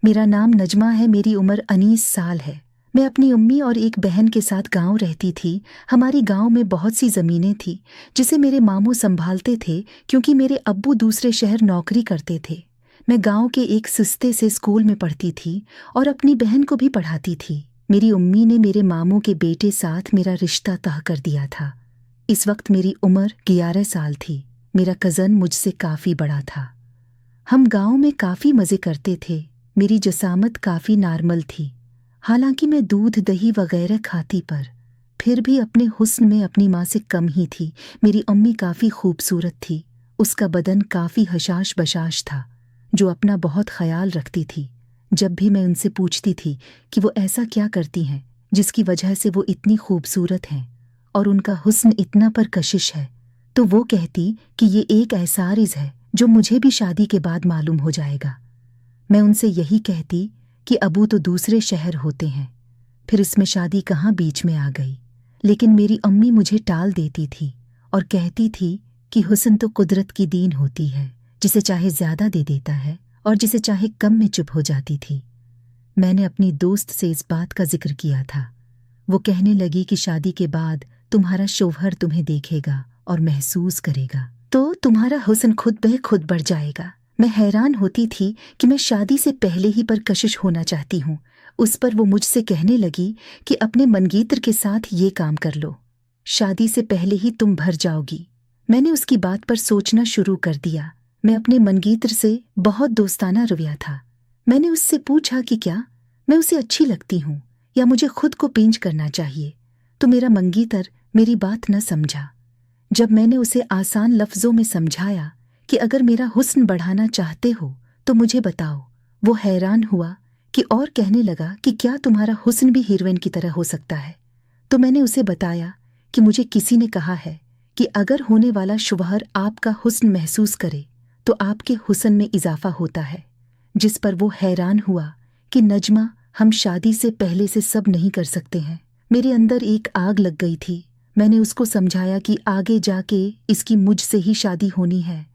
मेरा नाम नजमा है, मेरी उम्र 19 साल है। मैं अपनी अम्मी और एक बहन के साथ गांव रहती थी। हमारी गांव में बहुत सी ज़मीनें थी जिसे मेरे मामू संभालते थे क्योंकि मेरे अब्बू दूसरे शहर नौकरी करते थे। मैं गांव के एक सस्ते से स्कूल में पढ़ती थी और अपनी बहन को भी पढ़ाती थी। मेरी अम्मी ने मेरे मामू के बेटे साथ मेरा रिश्ता तय कर दिया था। इस वक्त मेरी उम्र 11 साल थी। मेरा कज़न मुझसे काफ़ी बड़ा था। हम गांव में काफ़ी मज़े करते थे। मेरी जसामत काफ़ी नॉर्मल थी, हालांकि मैं दूध दही वगैरह खाती, पर फिर भी अपने हुस्न में अपनी माँ से कम ही थी। मेरी अम्मी काफ़ी खूबसूरत थी। उसका बदन काफ़ी हशाश बशाश था, जो अपना बहुत ख्याल रखती थी। जब भी मैं उनसे पूछती थी कि वो ऐसा क्या करती हैं जिसकी वजह से वो इतनी खूबसूरत हैं और उनका हुस्न इतना परकशिश है, तो वो कहती कि ये एक ऐसा रिज़ है जो मुझे भी शादी के बाद मालूम हो जाएगा। मैं उनसे यही कहती कि अबू तो दूसरे शहर होते हैं, फिर इसमें शादी कहाँ बीच में आ गई। लेकिन मेरी अम्मी मुझे टाल देती थी और कहती थी कि हुस्न तो कुदरत की दीन होती है, जिसे चाहे ज़्यादा दे देता है और जिसे चाहे कम में चुप हो जाती थी। मैंने अपनी दोस्त से इस बात का जिक्र किया था। वो कहने लगी कि शादी के बाद तुम्हारा शौहर तुम्हें देखेगा और महसूस करेगा तो तुम्हारा हुस्न खुद ब खुद बढ़ जाएगा। मैं हैरान होती थी कि मैं शादी से पहले ही परकशिश होना चाहती हूँ। उस पर वो मुझसे कहने लगी कि अपने मनगीतर के साथ ये काम कर लो, शादी से पहले ही तुम भर जाओगी। मैंने उसकी बात पर सोचना शुरू कर दिया। मैं अपने मनगीतर से बहुत दोस्ताना रवैया था। मैंने उससे पूछा कि क्या मैं उसे अच्छी लगती हूँ या मुझे खुद को पेंच करना चाहिए, तो मेरा मंगीतर मेरी बात न समझा। जब मैंने उसे आसान लफ्ज़ों में समझाया कि अगर मेरा हुस्न बढ़ाना चाहते हो तो मुझे बताओ, वो हैरान हुआ कि और कहने लगा कि क्या तुम्हारा हुस्न भी हीरोइन की तरह हो सकता है। तो मैंने उसे बताया कि मुझे किसी ने कहा है कि अगर होने वाला शौहर आपका हुस्न महसूस करे तो आपके हुस्न में इजाफा होता है। जिस पर वो हैरान हुआ कि नजमा, हम शादी से पहले से सब नहीं कर सकते हैं। मेरे अंदर एक आग लग गई थी। मैंने उसको समझाया कि आगे जाके इसकी मुझसे ही शादी होनी है